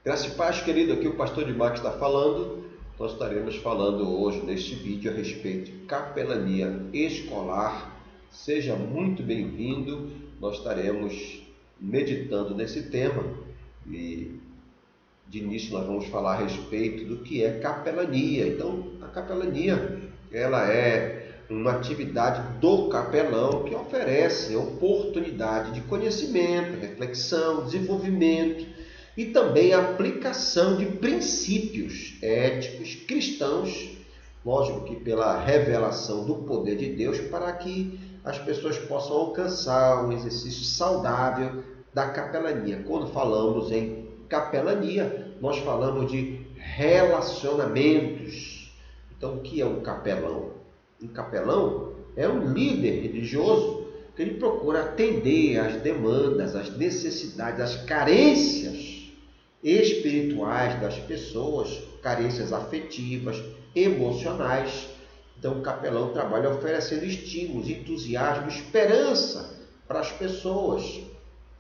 Graça e paz, querido, aqui o pastor de Marcos está falando. Nós estaremos falando hoje neste vídeo a respeito de capelania escolar. Seja muito bem-vindo. Nós estaremos meditando nesse tema e de início nós vamos falar a respeito do que é capelania. Então, a capelania, ela é uma atividade do capelão que oferece oportunidade de conhecimento, reflexão, desenvolvimento e também a aplicação de princípios éticos cristãos, lógico que pela revelação do poder de Deus, para que as pessoas possam alcançar um exercício saudável da capelania. Quando falamos em capelania, nós falamos de relacionamentos. Então, o que é um capelão? Um capelão é um líder religioso que ele procura atender às demandas, às necessidades, às carências espirituais das pessoas, carências afetivas, emocionais. Então, o capelão trabalha oferecendo estímulos, entusiasmo, esperança para as pessoas.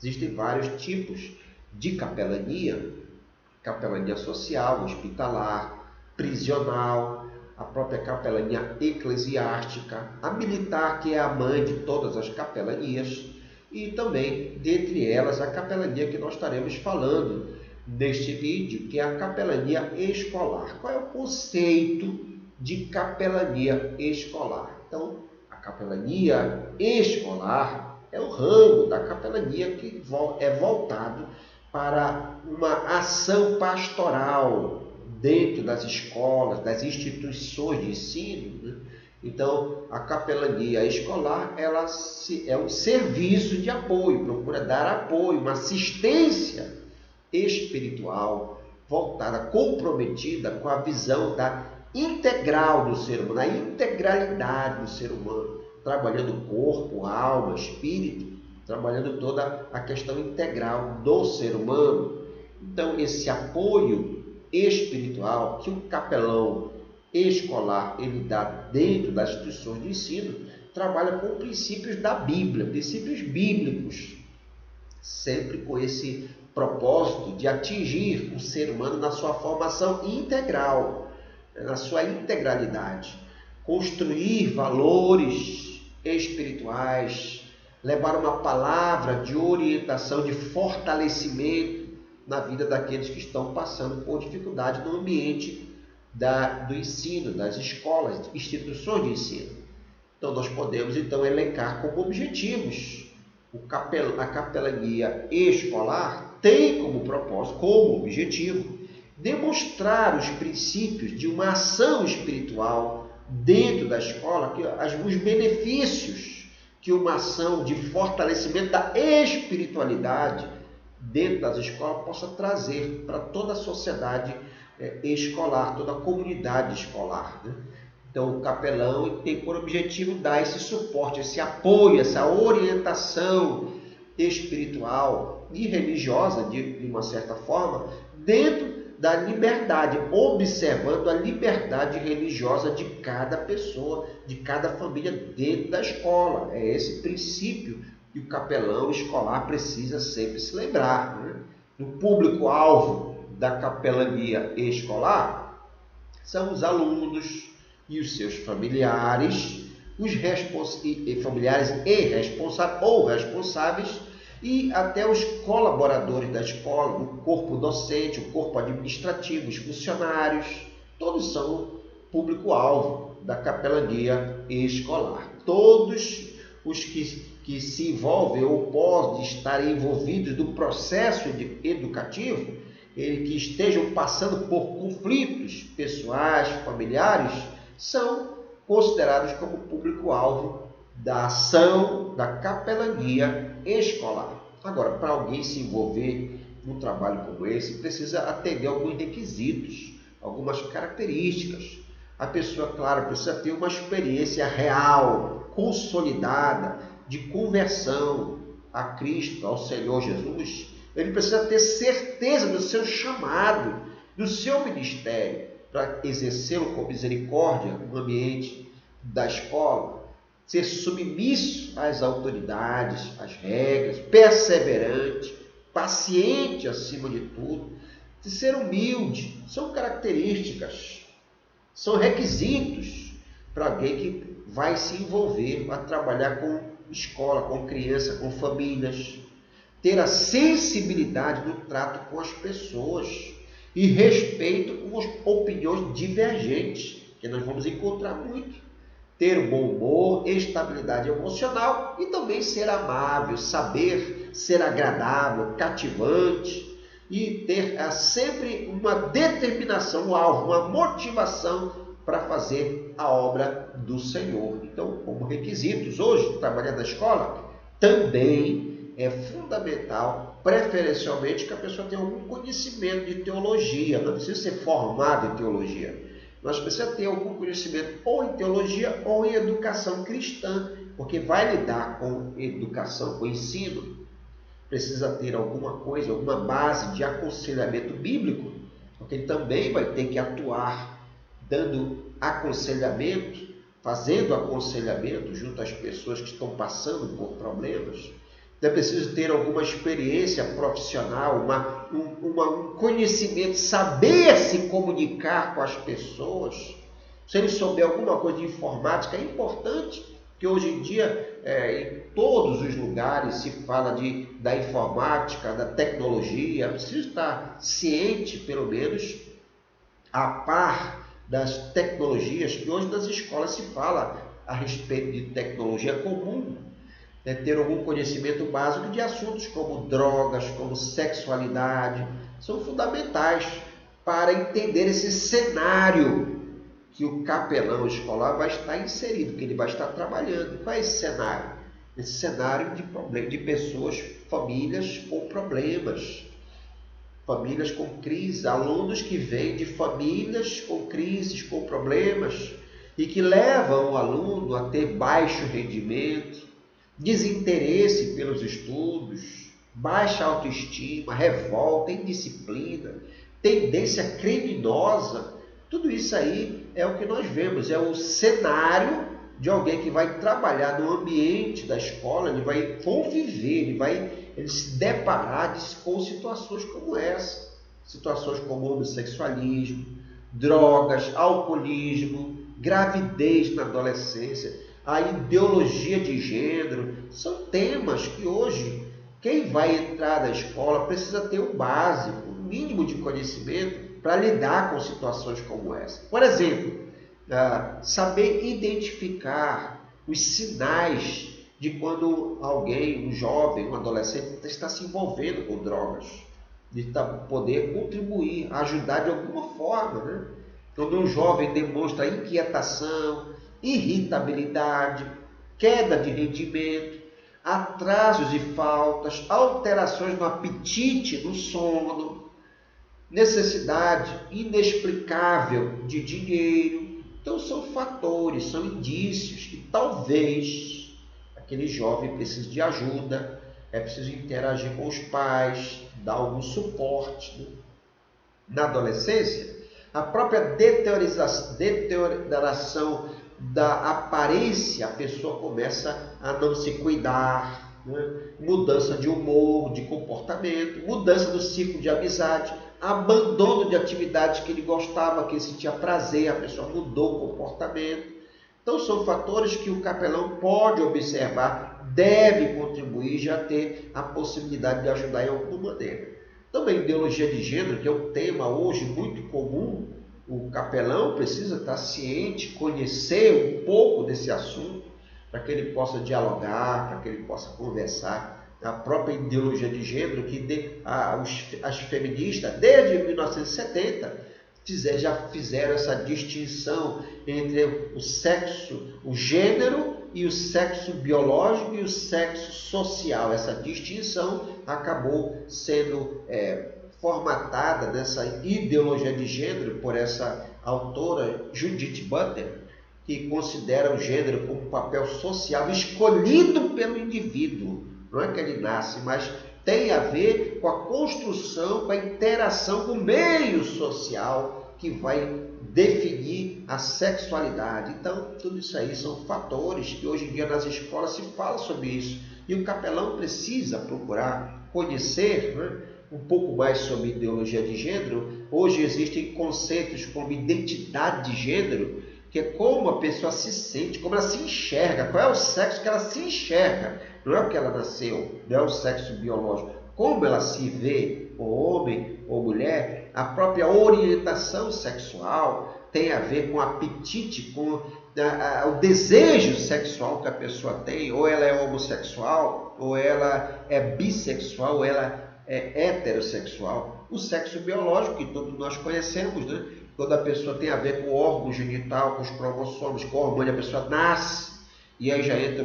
Existem vários tipos de capelania: capelania social, hospitalar, prisional, a própria capelania eclesiástica, a militar, que é a mãe de todas as capelanias, e também, dentre elas, a capelania que nós estaremos falando neste vídeo, que é a capelania escolar. Qual é o conceito de capelania escolar? Então, a capelania escolar é o ramo da capelania que é voltado para uma ação pastoral dentro das escolas, das instituições de ensino, né? Então, a capelania escolar, ela é um serviço de apoio, procura dar apoio, uma assistência espiritual voltada, comprometida com a visão da integral do ser humano, a integralidade do ser humano, trabalhando corpo, alma, espírito, trabalhando toda a questão integral do ser humano. Então, esse apoio espiritual que o capelão escolar ele dá dentro das instituições de ensino, trabalha com princípios da Bíblia, princípios bíblicos, sempre com esse propósito de atingir o ser humano na sua formação integral, na sua integralidade, construir valores espirituais, levar uma palavra de orientação, de fortalecimento na vida daqueles que estão passando por dificuldade no ambiente do ensino, das escolas, instituições de ensino. Então, nós podemos elencar como objetivos. A capelania escolar tem como propósito, como objetivo, demonstrar os princípios de uma ação espiritual dentro da escola, os benefícios que uma ação de fortalecimento da espiritualidade dentro das escolas possa trazer para toda a sociedade escolar, toda a comunidade escolar, né? Então, o capelão tem por objetivo dar esse suporte, esse apoio, essa orientação espiritual e religiosa, de uma certa forma, dentro da liberdade, observando a liberdade religiosa de cada pessoa, de cada família dentro da escola. É esse princípio que o capelão escolar precisa sempre se lembrar, né? O público-alvo da capelania escolar são os alunos e os seus familiares, familiares ou responsáveis, e até os colaboradores da escola, o corpo docente, o corpo administrativo, os funcionários, todos são público-alvo da capelania escolar. Todos os que se envolvem ou podem estar envolvidos no processo educativo, que estejam passando por conflitos pessoais, familiares, são considerados como público-alvo da ação da capelania escolar. Agora, para alguém se envolver num trabalho como esse, precisa atender alguns requisitos, algumas características. A pessoa, claro, precisa ter uma experiência real, consolidada, de conversão a Cristo, ao Senhor Jesus. Ele precisa ter certeza do seu chamado, do seu ministério, para exercê-lo com misericórdia no ambiente da escola, ser submisso às autoridades, às regras, perseverante, paciente acima de tudo, de ser humilde. São características, são requisitos para alguém que vai se envolver, vai trabalhar com escola, com criança, com famílias. Ter a sensibilidade no trato com as pessoas e respeito com as opiniões divergentes, que nós vamos encontrar muito. Ter um bom humor, estabilidade emocional e também ser amável, saber ser agradável, cativante e ter sempre uma determinação, um alvo, uma motivação para fazer a obra do Senhor. Então, como requisitos, hoje, trabalhar na escola, também é fundamental, preferencialmente, que a pessoa tenha algum conhecimento de teologia. Não precisa ser formado em teologia. Nós precisamos ter algum conhecimento ou em teologia ou em educação cristã, porque vai lidar com educação, com ensino. Precisa ter alguma coisa, alguma base de aconselhamento bíblico, porque ele também vai ter que atuar dando aconselhamento, fazendo aconselhamento junto às pessoas que estão passando por problemas. É preciso ter alguma experiência profissional, um conhecimento, saber se comunicar com as pessoas. Se ele souber alguma coisa de informática, é importante, que hoje em dia, em todos os lugares, se fala da informática, da tecnologia. É preciso estar ciente, pelo menos, a par das tecnologias, que hoje nas escolas se fala a respeito de tecnologia comum. Ter algum conhecimento básico de assuntos como drogas, como sexualidade, são fundamentais para entender esse cenário que o capelão escolar vai estar inserido, que ele vai estar trabalhando. Qual é esse cenário? Esse cenário de pessoas, famílias com problemas, famílias com crise, alunos que vêm de famílias com crises, com problemas, e que levam o aluno a ter baixo rendimento, desinteresse pelos estudos, baixa autoestima, revolta, indisciplina, tendência criminosa. Tudo isso aí é o que nós vemos, é o cenário de alguém que vai trabalhar no ambiente da escola, ele vai conviver, ele se deparar com situações como essa, situações como homossexualismo, drogas, alcoolismo, gravidez na adolescência, a ideologia de gênero. São temas que hoje quem vai entrar na escola precisa ter o básico, o mínimo de conhecimento para lidar com situações como essa. Por exemplo, saber identificar os sinais de quando alguém, um jovem, um adolescente, está se envolvendo com drogas, de poder contribuir, ajudar de alguma forma, né? Quando um jovem demonstra inquietação, irritabilidade, queda de rendimento, atrasos e faltas, alterações no apetite, no sono, necessidade inexplicável de dinheiro. Então são fatores, são indícios que talvez aquele jovem precise de ajuda, é preciso interagir com os pais, dar algum suporte, né? Na adolescência, a própria deterioração da aparência, a pessoa começa a não se cuidar, né? Mudança de humor, de comportamento, mudança do ciclo de amizade, abandono de atividades que ele gostava, que ele sentia prazer, a pessoa mudou o comportamento. Então são fatores que o capelão pode observar, deve contribuir, já ter a possibilidade de ajudar em alguma maneira. Também ideologia de gênero, que é um tema hoje muito comum, o capelão precisa estar ciente, conhecer um pouco desse assunto, para que ele possa dialogar, para que ele possa conversar. A própria ideologia de gênero, que as feministas, desde 1970, já fizeram essa distinção entre o sexo, o gênero e o sexo biológico e o sexo social. Essa distinção acabou sendo formatada nessa ideologia de gênero por essa autora Judith Butler, que considera o gênero como um papel social escolhido pelo indivíduo. Não é que ele nasce, mas tem a ver com a construção, com a interação com o meio social que vai definir a sexualidade. Então, tudo isso aí são fatores que hoje em dia nas escolas se fala sobre isso. E o capelão precisa procurar conhecer, né, um pouco mais sobre ideologia de gênero, hoje existem conceitos como identidade de gênero, que é como a pessoa se sente, como ela se enxerga, qual é o sexo que ela se enxerga, não é o que ela nasceu, não é o sexo biológico, como ela se vê, ou homem ou mulher, a própria orientação sexual tem a ver com apetite, com o desejo sexual que a pessoa tem, ou ela é homossexual, ou ela é bissexual, ou ela é heterossexual. O sexo biológico, que todos nós conhecemos, né? Quando a pessoa tem a ver com o órgão genital, com os cromossomos, com o hormônio, a pessoa nasce, e aí já entra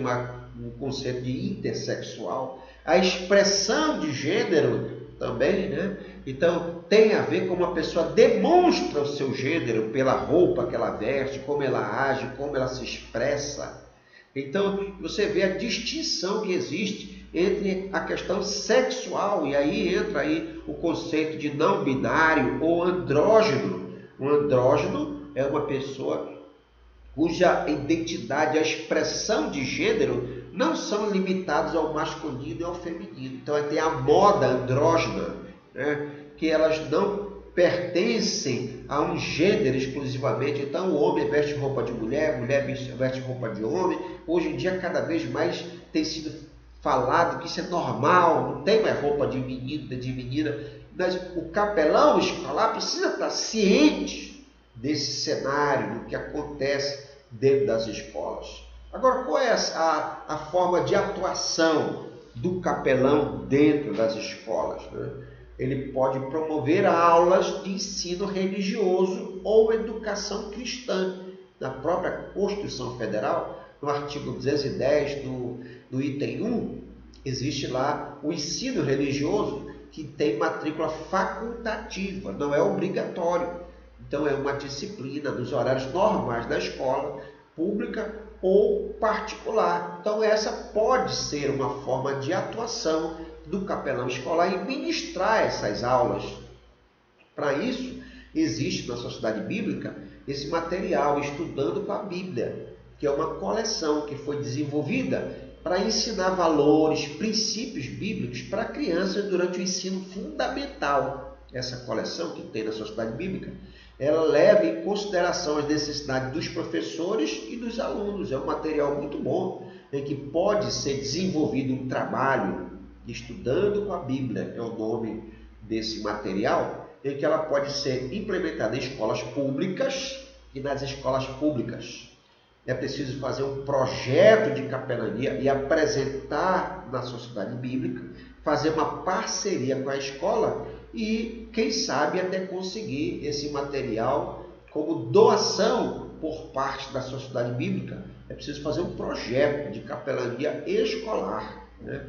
um conceito de intersexual. A expressão de gênero também, né? Então, tem a ver com uma pessoa demonstra o seu gênero pela roupa que ela veste, como ela age, como ela se expressa. Então, você vê a distinção que existe entre a questão sexual, e aí entra aí o conceito de não binário ou andrógeno. Um andrógeno é uma pessoa cuja identidade, a expressão de gênero não são limitados ao masculino e ao feminino. Então, tem a moda andrógena, né? Que elas não pertencem a um gênero exclusivamente. Então, o homem veste roupa de mulher, mulher veste roupa de homem. Hoje em dia, cada vez mais tem sido falado que isso é normal, não tem mais roupa de menino, de menina. Mas o capelão escolar precisa estar ciente desse cenário, do que acontece dentro das escolas. Agora, qual é a forma de atuação do capelão dentro das escolas, né? Ele pode promover aulas de ensino religioso ou educação cristã. Na própria Constituição Federal, no artigo 210 do item 1, existe lá o ensino religioso, que tem matrícula facultativa, não é obrigatório. Então, é uma disciplina dos horários normais da escola pública ou particular. Então, essa pode ser uma forma de atuação do capelão escolar em ministrar essas aulas. Para isso, existe na Sociedade Bíblica esse material, Estudando com a Bíblia, que é uma coleção que foi desenvolvida para ensinar valores, princípios bíblicos para crianças durante o ensino fundamental. Essa coleção que tem na Sociedade Bíblica, ela leva em consideração as necessidades dos professores e dos alunos. É um material muito bom, em que pode ser desenvolvido um trabalho Estudando com a Bíblia, é o nome desse material, em que ela pode ser implementada em escolas públicas, e nas escolas públicas é preciso fazer um projeto de capelania e apresentar na Sociedade Bíblica, fazer uma parceria com a escola e, quem sabe, até conseguir esse material como doação por parte da Sociedade Bíblica. É preciso fazer um projeto de capelania escolar, né?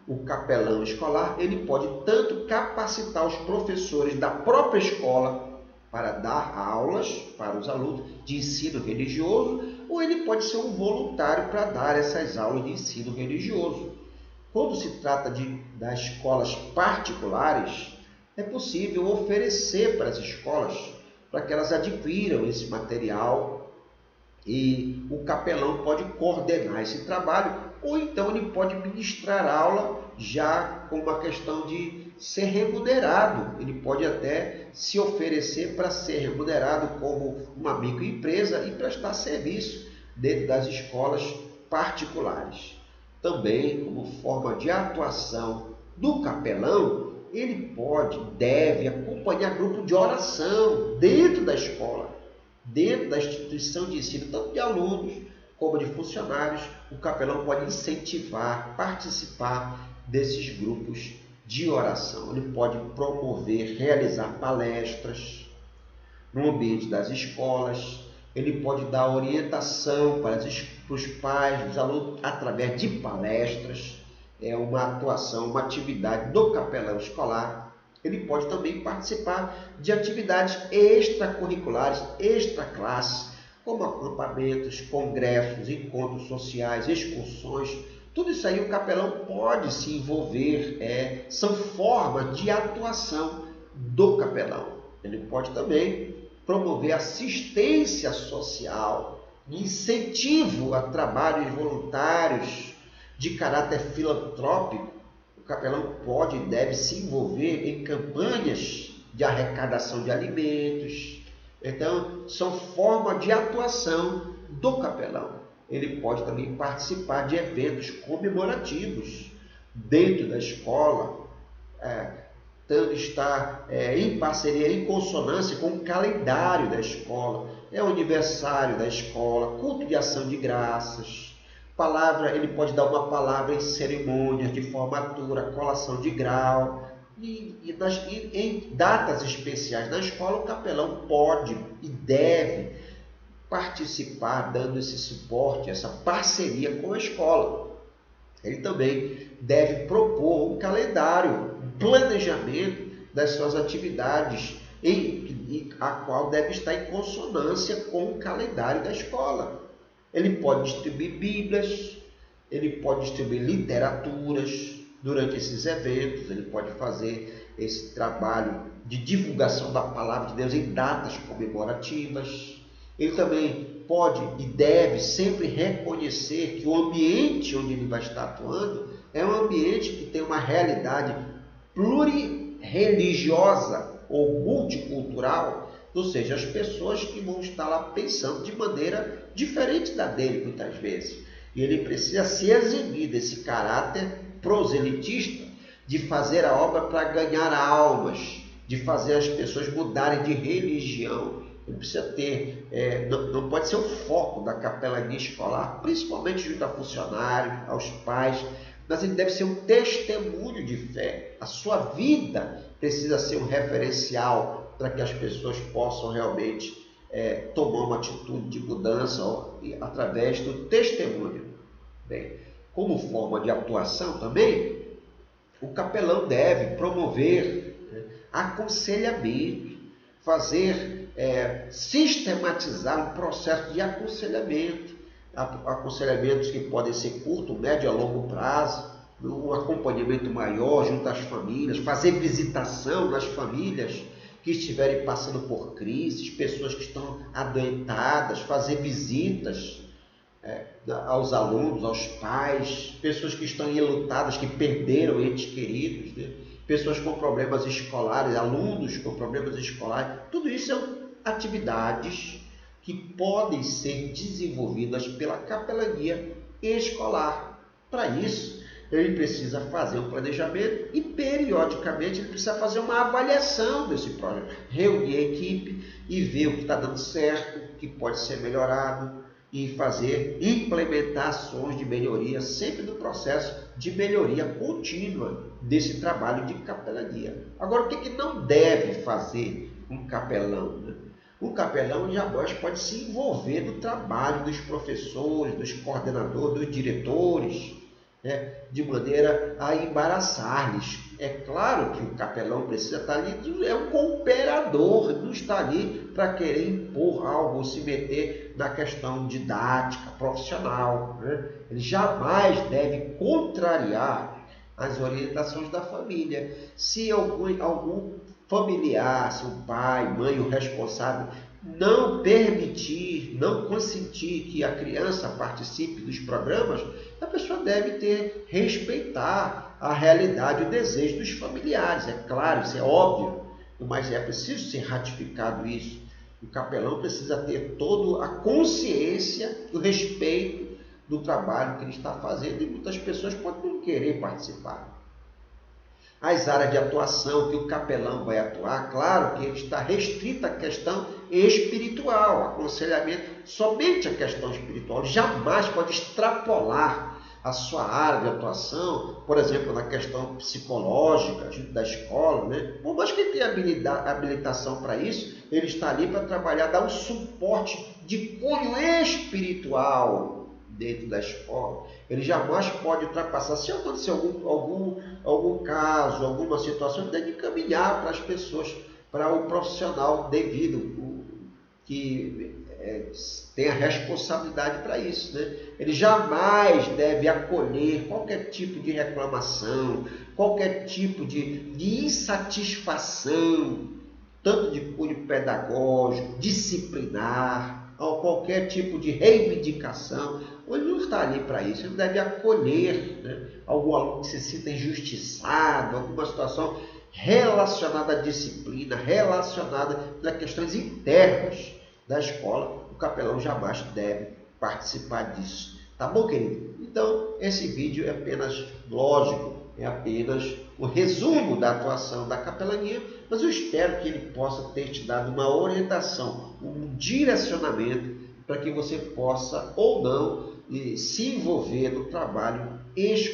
O capelão escolar, ele pode tanto capacitar os professores da própria escola para dar aulas para os alunos de ensino religioso, ou ele pode ser um voluntário para dar essas aulas de ensino religioso. Quando se trata das escolas particulares, é possível oferecer para as escolas para que elas adquiram esse material, e o capelão pode coordenar esse trabalho, ou então ele pode ministrar aula já com uma questão de ser remunerado. Ele pode até se oferecer para ser remunerado como uma microempresa e prestar serviço dentro das escolas particulares. Também, como forma de atuação do capelão, ele deve acompanhar grupo de oração dentro da escola, dentro da instituição de ensino, tanto de alunos como de funcionários. O capelão pode incentivar, participar desses grupos de oração. Ele pode promover, realizar palestras no ambiente das escolas. Ele pode dar orientação para os pais dos alunos através de palestras. É uma atuação, uma atividade do capelão escolar. Ele pode também participar de atividades extracurriculares, extraclasse, como acampamentos, congressos, encontros sociais, excursões. Tudo isso aí o capelão pode se envolver, são formas de atuação do capelão. Ele pode também promover assistência social, incentivo a trabalhos voluntários de caráter filantrópico, capelão pode e deve se envolver em campanhas de arrecadação de alimentos. Então, são formas de atuação do capelão. Ele pode também participar de eventos comemorativos dentro da escola, estar em parceria, em consonância com o calendário da escola. É o aniversário da escola, culto de ação de graças, ele pode dar uma palavra em cerimônias de formatura, colação de grau, e em datas especiais da escola, o capelão pode e deve participar, dando esse suporte, essa parceria com a escola. Ele também deve propor um calendário, um planejamento das suas atividades, a qual deve estar em consonância com o calendário da escola. Ele pode distribuir bíblias, ele pode distribuir literaturas durante esses eventos, ele pode fazer esse trabalho de divulgação da palavra de Deus em datas comemorativas. Ele também pode e deve sempre reconhecer que o ambiente onde ele vai estar atuando é um ambiente que tem uma realidade plurirreligiosa ou multicultural, ou seja, as pessoas que vão estar lá pensando de maneira diferente da dele, muitas vezes. E ele precisa se eximir desse caráter proselitista, de fazer a obra para ganhar almas, de fazer as pessoas mudarem de religião. Ele precisa ter, não pode ser o foco da capelania escolar, principalmente junto a funcionários, aos pais, mas ele deve ser um testemunho de fé. A sua vida precisa ser um referencial para que as pessoas possam realmente tomar uma atitude de mudança através do testemunho. Bem, como forma de atuação também, o capelão deve promover aconselhamento, sistematizar um processo de aconselhamentos que podem ser curto, médio a longo prazo, um acompanhamento maior junto às famílias, fazer visitação nas famílias que estiverem passando por crises, pessoas que estão adoentadas, fazer visitas aos alunos, aos pais, pessoas que estão enlutadas, que perderam entes queridos, né? Pessoas com problemas escolares, alunos com problemas escolares. Tudo isso são atividades que podem ser desenvolvidas pela capelania escolar. Para isso, ele precisa fazer um planejamento e, periodicamente, ele precisa fazer uma avaliação desse projeto, reunir a equipe e ver o que está dando certo, o que pode ser melhorado, e implementar ações de melhoria, sempre no processo de melhoria contínua desse trabalho de capelania. Agora, o que não deve fazer um capelão, né? O capelão jamais pode se envolver no trabalho dos professores, dos coordenadores, dos diretores, né, de maneira a embaraçar-lhes. É claro que o capelão precisa estar ali, é um cooperador, não está ali para querer impor algo, se meter na questão didática, profissional, né? Ele jamais deve contrariar as orientações da família. Se algum familiar, se o pai, mãe, o responsável, não permitir, não consentir que a criança participe dos programas, a pessoa deve respeitar a realidade e o desejo dos familiares. É claro, isso é óbvio, mas é preciso ser ratificado isso. O capelão precisa ter toda a consciência e o respeito do trabalho que ele está fazendo, e muitas pessoas podem não querer participar. As áreas de atuação que o capelão vai atuar, claro que ele está restrito à questão espiritual, aconselhamento, somente a questão espiritual. Ele jamais pode extrapolar a sua área de atuação, por exemplo, na questão psicológica da escola, né? Por mais que ele tenha habilitação para isso, ele está ali para trabalhar, dar um suporte de cunho espiritual dentro da escola. Ele jamais pode ultrapassar. Se acontecer algum caso, alguma situação, ele deve encaminhar para as pessoas, para o profissional devido, que tem a responsabilidade para isso, né? Ele jamais deve acolher qualquer tipo de reclamação, qualquer tipo de insatisfação, tanto de cunho pedagógico, disciplinar, ou qualquer tipo de reivindicação. Ele está ali para isso, ele deve acolher, né, algum aluno que se sinta injustiçado, alguma situação relacionada à disciplina, relacionada a questões internas da escola. O capelão jamais deve participar disso. Tá bom, querido? Então, esse vídeo é apenas lógico, é apenas o resumo da atuação da capelania, mas eu espero que ele possa ter te dado uma orientação, um direcionamento para que você possa ou não se envolver no trabalho escolar.